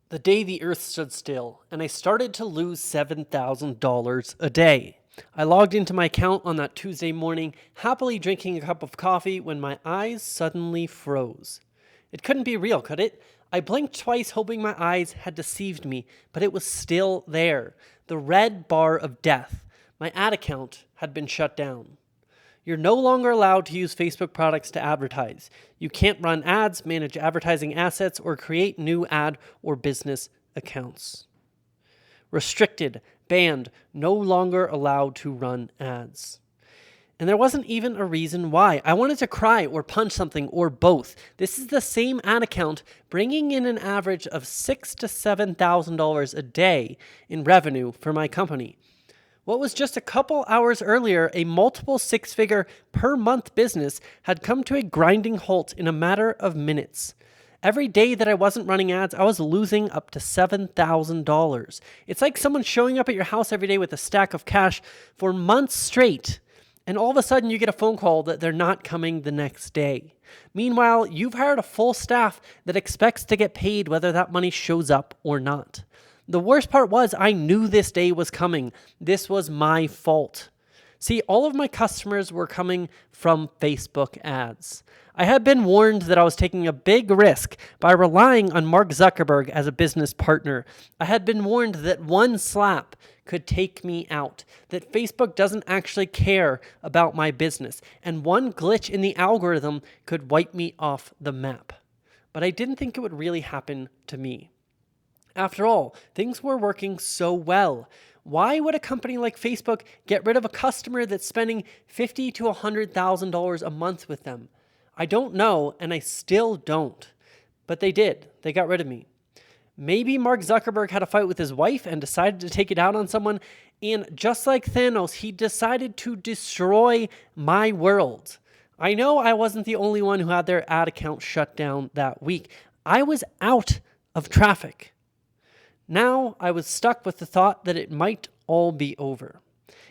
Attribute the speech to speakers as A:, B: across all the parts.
A: The day the earth stood still, and I started to lose $7,000 a day. I logged into my account on that Tuesday morning, happily drinking a cup of coffee when my eyes suddenly froze. It couldn't be real, could it? I blinked twice, hoping my eyes had deceived me, but it was still there. The red bar of death. My ad account had been shut down. You're no longer allowed to use Facebook products to advertise. You can't run ads, manage advertising assets, or create new ad or business accounts. Restricted, banned, no longer allowed to run ads. And there wasn't even a reason why. I wanted to cry or punch something or both. This is the same ad account bringing in an average of $6,000 to $7,000 a day in revenue for my company. What was just a couple hours earlier a multiple six-figure per month business had come to a grinding halt in a matter of minutes. Every day that I wasn't running ads, I was losing up to $7,000. It's like someone showing up at your house every day with a stack of cash for months straight, and all of a sudden you get a phone call that they're not coming the next day. Meanwhile, you've hired a full staff that expects to get paid whether that money shows up or not. The worst part was I knew this day was coming. This was my fault. See, all of my customers were coming from Facebook ads. I had been warned that I was taking a big risk by relying on Mark Zuckerberg as a business partner. I had been warned that one slap could take me out, that Facebook doesn't actually care about my business, and one glitch in the algorithm could wipe me off the map. But I didn't think it would really happen to me. After all, things were working so well. Why would a company like Facebook get rid of a customer that's spending $50,000 to $100,000 a month with them? I don't know, and I still don't. But they did. They got rid of me. Maybe Mark Zuckerberg had a fight with his wife and decided to take it out on someone, and just like Thanos, he decided to destroy my world. I know I wasn't the only one who had their ad account shut down that week. I was out of traffic. Now I was stuck with the thought that it might all be over.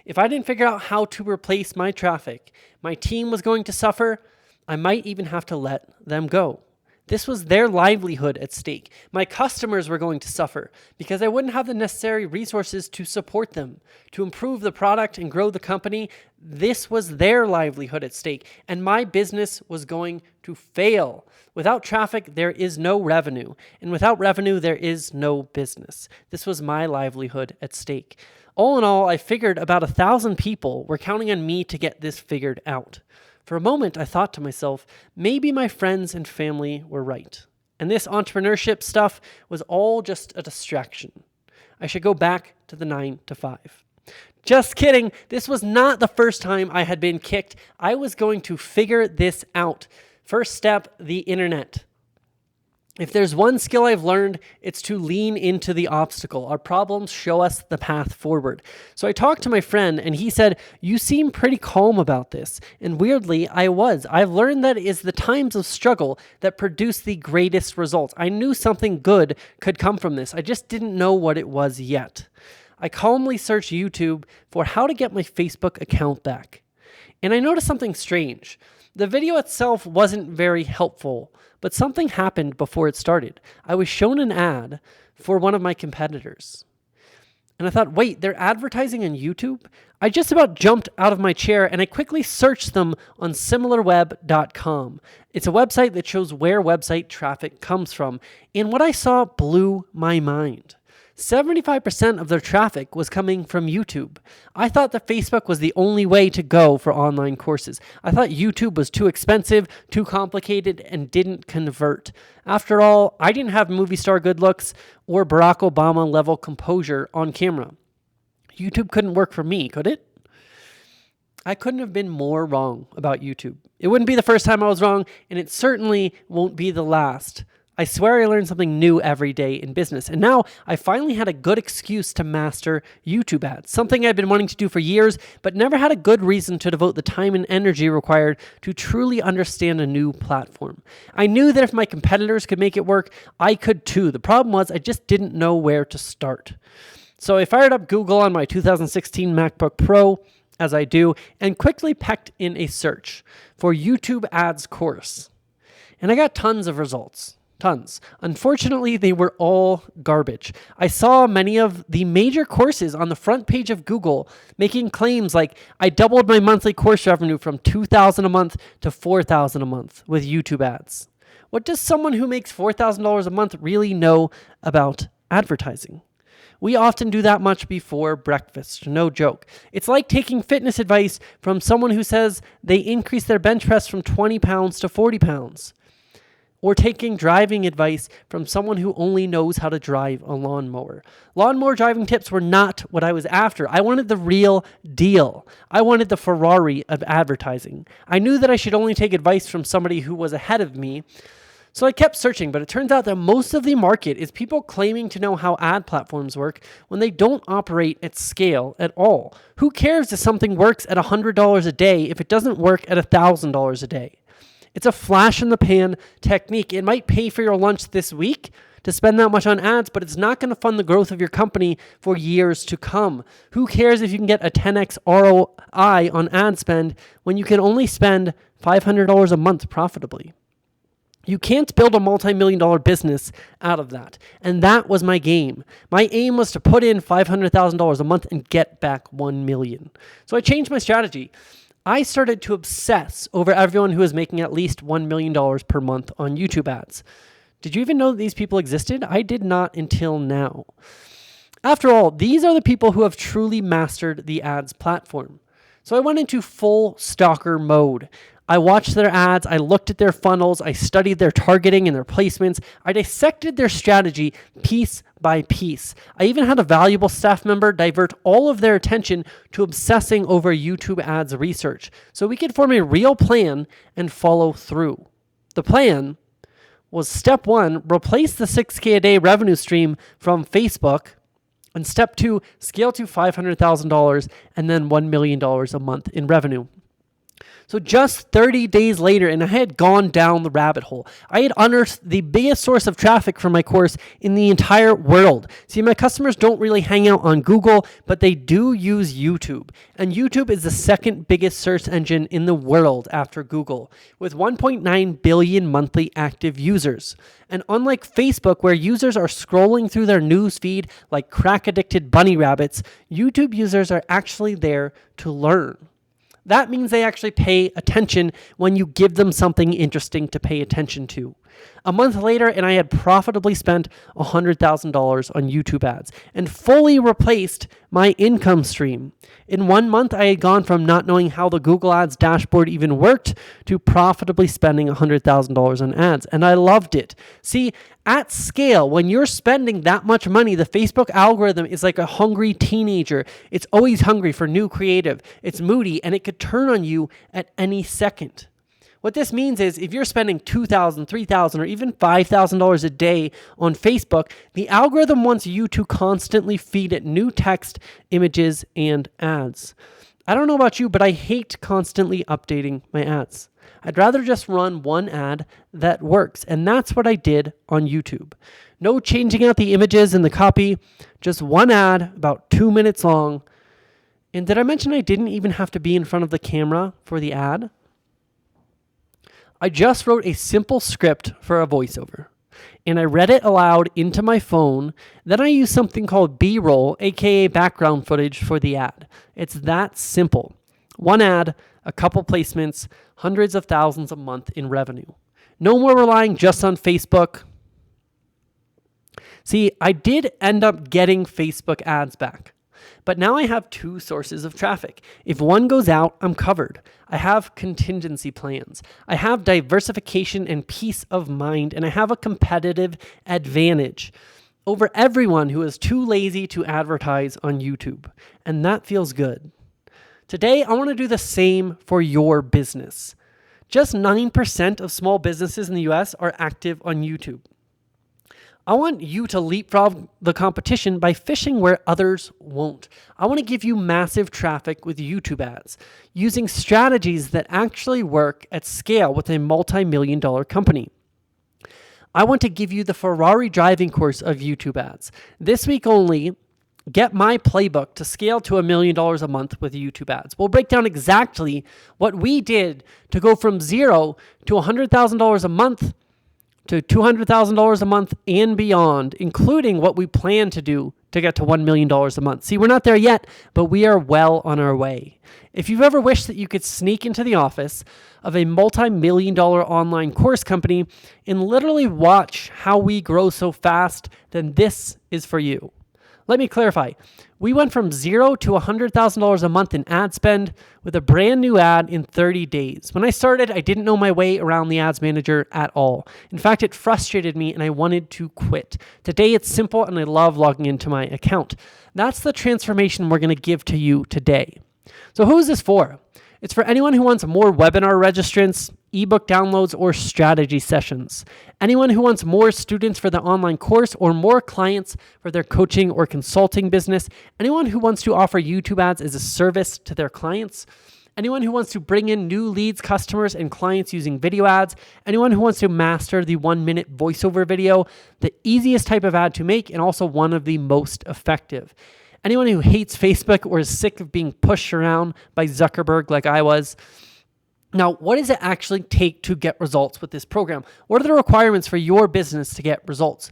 A: If I didn't figure out how to replace my traffic, my team was going to suffer. I might even have to let them go. This was their livelihood at stake. My customers were going to suffer because I wouldn't have the necessary resources to support them, to improve the product and grow the company. This was their livelihood at stake, and my business was going to fail. Without traffic, there is no revenue, and without revenue, there is no business. This was my livelihood at stake. All in all, I figured about 1,000 people were counting on me to get this figured out. For a moment, I thought to myself, maybe my friends and family were right. And this entrepreneurship stuff was all just a distraction. I should go back to the 9 to 5. Just kidding. This was not the first time I had been kicked. I was going to figure this out. First step, the internet. If there's one skill I've learned, it's to lean into the obstacle. Our problems show us the path forward. So I talked to my friend and he said, "You seem pretty calm about this." And weirdly, I was. I've learned that it is the times of struggle that produce the greatest results. I knew something good could come from this. I just didn't know what it was yet. I calmly searched YouTube for how to get my Facebook account back. And I noticed something strange. The video itself wasn't very helpful, but something happened before it started. I was shown an ad for one of my competitors. And I thought, wait, they're advertising on YouTube? I just about jumped out of my chair and I quickly searched them on similarweb.com. It's a website that shows where website traffic comes from. And what I saw blew my mind. 75% of their traffic was coming from YouTube. I thought that Facebook was the only way to go for online courses. I thought YouTube was too expensive, too complicated, and didn't convert. After all, I didn't have movie star good looks or Barack Obama level composure on camera. YouTube couldn't work for me, could it? I couldn't have been more wrong about YouTube. It wouldn't be the first time I was wrong, and it certainly won't be the last. I swear I learned something new every day in business. And now I finally had a good excuse to master YouTube ads, something I've been wanting to do for years, but never had a good reason to devote the time and energy required to truly understand a new platform. I knew that if my competitors could make it work, I could too. The problem was I just didn't know where to start. So I fired up Google on my 2016 MacBook Pro, as I do, and quickly pecked in a search for YouTube ads course. And I got tons of results. Tons. Unfortunately, they were all garbage. I saw many of the major courses on the front page of Google making claims like, I doubled my monthly course revenue from $2,000 a month to $4,000 a month with YouTube ads. What does someone who makes $4,000 a month really know about advertising? We often do that much before breakfast, no joke. It's like taking fitness advice from someone who says they increase their bench press from 20 pounds to 40 pounds. Or taking driving advice from someone who only knows how to drive a lawnmower. Lawnmower driving tips were not what I was after. I wanted the real deal. I wanted the Ferrari of advertising. I knew that I should only take advice from somebody who was ahead of me. So I kept searching, but it turns out that most of the market is people claiming to know how ad platforms work when they don't operate at scale at all. Who cares if something works at $100 a day if it doesn't work at $1,000 a day? It's a flash in the pan technique. It might pay for your lunch this week to spend that much on ads, but it's not going to fund the growth of your company for years to come. Who cares if you can get a 10x ROI on ad spend when you can only spend $500 a month profitably? You can't build a multi-million-dollar business out of that. And that was my game. My aim was to put in $500,000 a month and get back $1 million. So I changed my strategy. I started to obsess over everyone who was making at least $1 million per month on YouTube ads. Did you even know that these people existed? I did not until now. After all, these are the people who have truly mastered the ads platform. So I went into full stalker mode. I watched their ads, I looked at their funnels, I studied their targeting and their placements, I dissected their strategy piece by piece. I even had a valuable staff member divert all of their attention to obsessing over YouTube ads research so we could form a real plan and follow through. The plan was step 1, replace the $6,000 a day revenue stream from Facebook, and step 2, scale to $500,000 and then $1 million a month in revenue. So just 30 days later, and I had gone down the rabbit hole. I had unearthed the biggest source of traffic for my course in the entire world. See, my customers don't really hang out on Google, but they do use YouTube. And YouTube is the second biggest search engine in the world after Google, with 1.9 billion monthly active users. And unlike Facebook, where users are scrolling through their news feed like crack-addicted bunny rabbits, YouTube users are actually there to learn. That means they actually pay attention when you give them something interesting to pay attention to. A month later, and I had profitably spent $100,000 on YouTube ads and fully replaced my income stream. In 1 month, I had gone from not knowing how the Google Ads dashboard even worked to profitably spending $100,000 on ads, and I loved it. See, at scale, when you're spending that much money, the Facebook algorithm is like a hungry teenager. It's always hungry for new creative. It's moody, and it could turn on you at any second. What this means is if you're spending $2,000, $3,000, or even $5,000 a day on Facebook, the algorithm wants you to constantly feed it new text, images, and ads. I don't know about you, but I hate constantly updating my ads. I'd rather just run one ad that works, and that's what I did on YouTube. No changing out the images and the copy, just one ad about 2 minutes long. And did I mention I didn't even have to be in front of the camera for the ad? I just wrote a simple script for a voiceover, and I read it aloud into my phone. Then I used something called B-roll, aka background footage, for the ad. It's that simple. One ad, a couple placements, hundreds of thousands a month in revenue. No more relying just on Facebook. See, I did end up getting Facebook ads back. But now I have 2 sources of traffic. If one goes out, I'm covered. I have contingency plans. I have diversification and peace of mind, and I have a competitive advantage over everyone who is too lazy to advertise on YouTube. And that feels good. Today, I want to do the same for your business. Just 9% of small businesses in the US are active on YouTube. I want you to leapfrog the competition by fishing where others won't. I want to give you massive traffic with YouTube ads using strategies that actually work at scale with a multi-million-dollar company. I want to give you the Ferrari driving course of YouTube ads. This week only, get my playbook to scale to $1 million a month with YouTube ads. We'll break down exactly what we did to go from 0 to $100,000 a month to $200,000 a month and beyond, including what we plan to do to get to $1 million a month. See, we're not there yet, but we are well on our way. If you've ever wished that you could sneak into the office of a multi-million-dollar online course company and literally watch how we grow so fast, then this is for you. Let me clarify. We went from $0 to $100,000 a month in ad spend with a brand new ad in 30 days. When I started, I didn't know my way around the ads manager at all. In fact, it frustrated me and I wanted to quit. Today, it's simple and I love logging into my account. That's the transformation we're going to give to you today. So who is this for? It's for anyone who wants more webinar registrants, ebook downloads, or strategy sessions. Anyone who wants more students for the online course or more clients for their coaching or consulting business. Anyone who wants to offer YouTube ads as a service to their clients. Anyone who wants to bring in new leads, customers, and clients using video ads. Anyone who wants to master the 1-minute voiceover video, the easiest type of ad to make and also one of the most effective. Anyone who hates Facebook or is sick of being pushed around by Zuckerberg like I was. Now, what does it actually take to get results with this program? What are the requirements for your business to get results?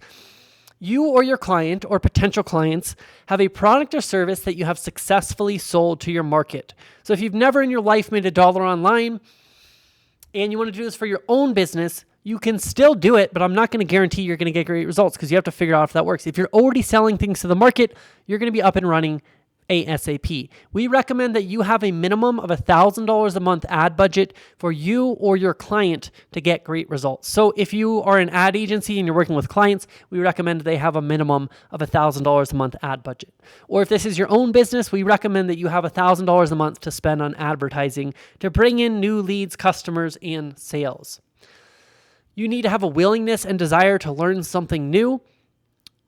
A: You or your client or potential clients have a product or service that you have successfully sold to your market. So if you've never in your life made $1 online and you want to do this for your own business, you can still do it, but I'm not going to guarantee you're going to get great results because you have to figure out if that works. If you're already selling things to the market, you're going to be up and running ASAP. We recommend that you have a minimum of $1,000 a month ad budget for you or your client to get great results. So if you are an ad agency and you're working with clients, we recommend they have a minimum of $1,000 a month ad budget. Or if this is your own business, we recommend that you have $1,000 a month to spend on advertising to bring in new leads, customers, and sales. You need to have a willingness and desire to learn something new.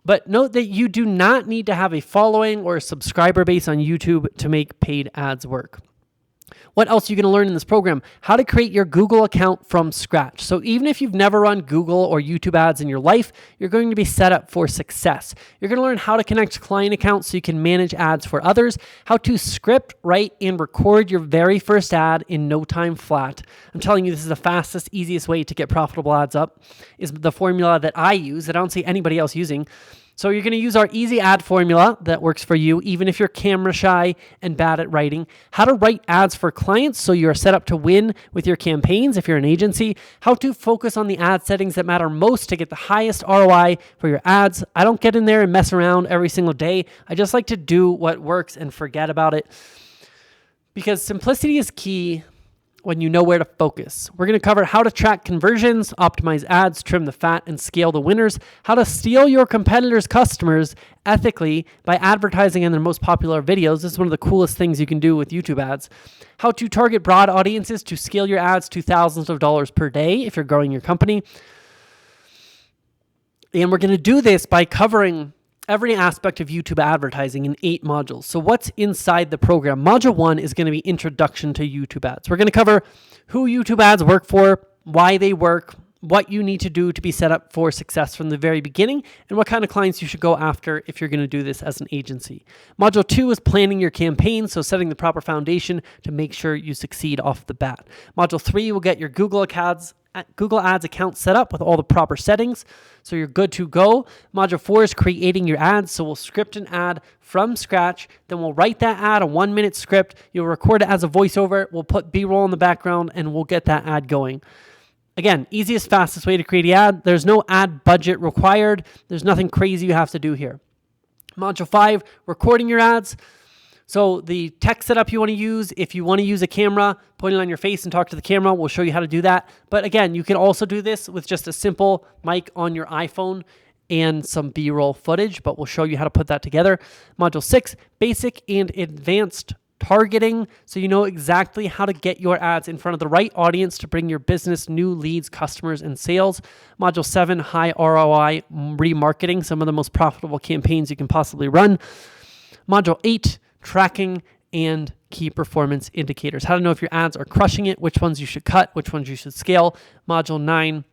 A: But note that you do not need to have a following or a subscriber base on YouTube to make paid ads work. What else are you going to learn in this program? How to create your Google account from scratch. So even if you've never run Google or YouTube ads in your life, you're going to be set up for success. You're going to learn how to connect client accounts so you can manage ads for others, how to script, write, and record your very first ad in no time flat. I'm telling you, this is the fastest, easiest way to get profitable ads up, is the formula that I use that I don't see anybody else using. So you're going to use our easy ad formula that works for you, even if you're camera shy and bad at writing. How to write ads for clients so you're set up to win with your campaigns if you're an agency. How to focus on the ad settings that matter most to get the highest ROI for your ads. I don't get in there and mess around every single day. I just like to do what works and forget about it because simplicity is key when you know where to focus. We're going to cover how to track conversions, optimize ads, trim the fat, and scale the winners, how to steal your competitors' customers ethically by advertising in their most popular videos. This is one of the coolest things you can do with YouTube ads. How to target broad audiences to scale your ads to thousands of dollars per day if you're growing your company. And we're going to do this by covering every aspect of YouTube advertising in 8 modules. So what's inside the program? Module 1 is going to be Introduction to YouTube Ads. We're going to cover who YouTube ads work for, why they work, what you need to do to be set up for success from the very beginning, and what kind of clients you should go after if you're going to do this as an agency. Module 2 is planning your campaign, so setting the proper foundation to make sure you succeed off the bat. Module 3 will get your Google Ads account set up with all the proper settings, so you're good to go. Module 4 is creating your ads, so we'll script an ad from scratch, then we'll write that ad, a 1-minute script, you'll record it as a voiceover, we'll put B-roll in the background, and we'll get that ad going. Again, easiest, fastest way to create an ad. There's no ad budget required. There's nothing crazy you have to do here. Module 5, recording your ads. So the tech setup you want to use, if you want to use a camera, point it on your face and talk to the camera, we'll show you how to do that. But again, you can also do this with just a simple mic on your iPhone and some B-roll footage, but we'll show you how to put that together. Module 6, basic and advanced targeting, so you know exactly how to get your ads in front of the right audience to bring your business new leads, customers, and sales. Module 7, high ROI remarketing, some of the most profitable campaigns you can possibly run. Module 8, tracking and key performance indicators. How to know if your ads are crushing it, which ones you should cut, which ones you should scale. Module 9,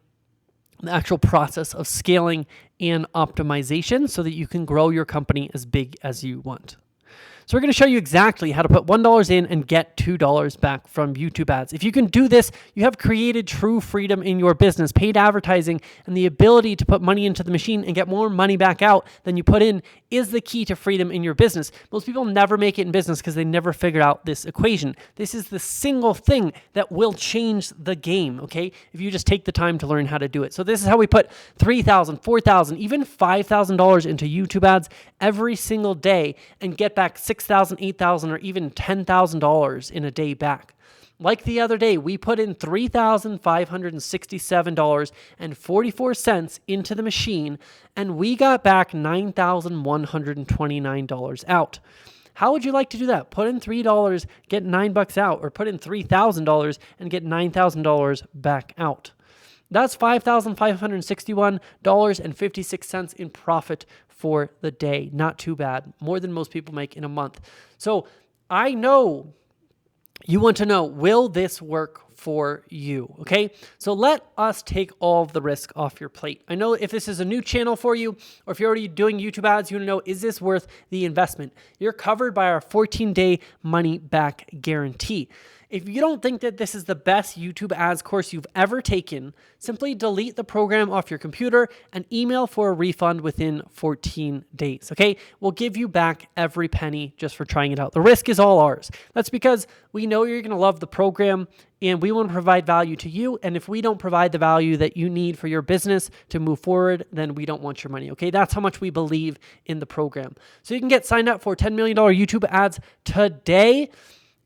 A: the actual process of scaling and optimization so that you can grow your company as big as you want. So we're going to show you exactly how to put $1 in and get $2 back from YouTube ads. If you can do this, you have created true freedom in your business. Paid advertising and the ability to put money into the machine and get more money back out than you put in is the key to freedom in your business. Most people never make it in business because they never figured out this equation. This is the single thing that will change the game, okay? If you just take the time to learn how to do it. So this is how we put $3,000, $4,000, even $5,000 into YouTube ads every single day and get back $6,000, $8,000, or even $10,000 in a day back. Like the other day, we put in $3,567.44 into the machine, and we got back $9,129 out. How would you like to do that? Put in $3, get $9 out, or put in $3,000 and get $9,000 back out. That's $5,561.56 in profit for the day. Not too bad. More than most people make in a month. So I know you want to know, will this work for you? Okay, so let us take all the risk off your plate. I know if this is a new channel for you, or if you're already doing YouTube ads, you want to know, is this worth the investment? You're covered by our 14-day money back guarantee. If you don't think that this is the best YouTube ads course you've ever taken, simply delete the program off your computer and email for a refund within 14 days, okay? We'll give you back every penny just for trying it out. The risk is all ours. That's because we know you're going to love the program and we want to provide value to you. And if we don't provide the value that you need for your business to move forward, then we don't want your money, okay? That's how much we believe in the program. So you can get signed up for $10 million YouTube ads today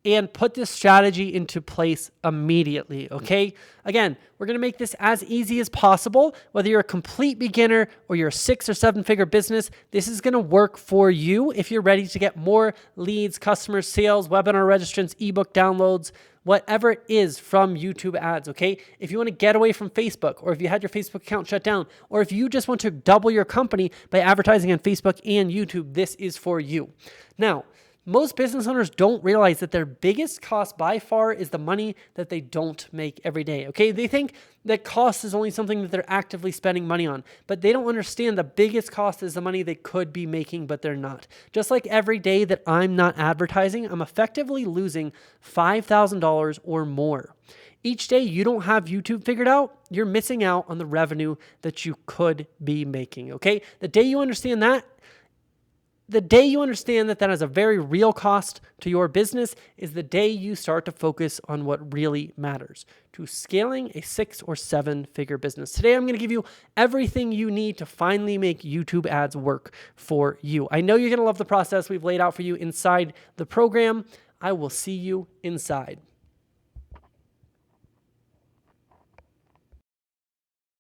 A: and put this strategy into place immediately, okay? Again, we're gonna make this as easy as possible. Whether you're a complete beginner or you're a 6 or 7-figure business, this is gonna work for you if you're ready to get more leads, customers, sales, webinar registrants, ebook downloads, whatever it is from YouTube ads, okay? If you wanna get away from Facebook, or if you had your Facebook account shut down, or if you just want to double your company by advertising on Facebook and YouTube, this is for you. Now, most business owners don't realize that their biggest cost by far is the money that they don't make every day, okay? They think that cost is only something that they're actively spending money on, but they don't understand the biggest cost is the money they could be making, but they're not. Just like every day that I'm not advertising, I'm effectively losing $5,000 or more. Each day you don't have YouTube figured out, you're missing out on the revenue that you could be making, okay? The day you understand that that is a very real cost to your business is the day you start to focus on what really matters, to scaling a 6 or 7-figure business. Today, I'm going to give you everything you need to finally make YouTube ads work for you. I know you're going to love the process we've laid out for you inside the program. I will see you inside.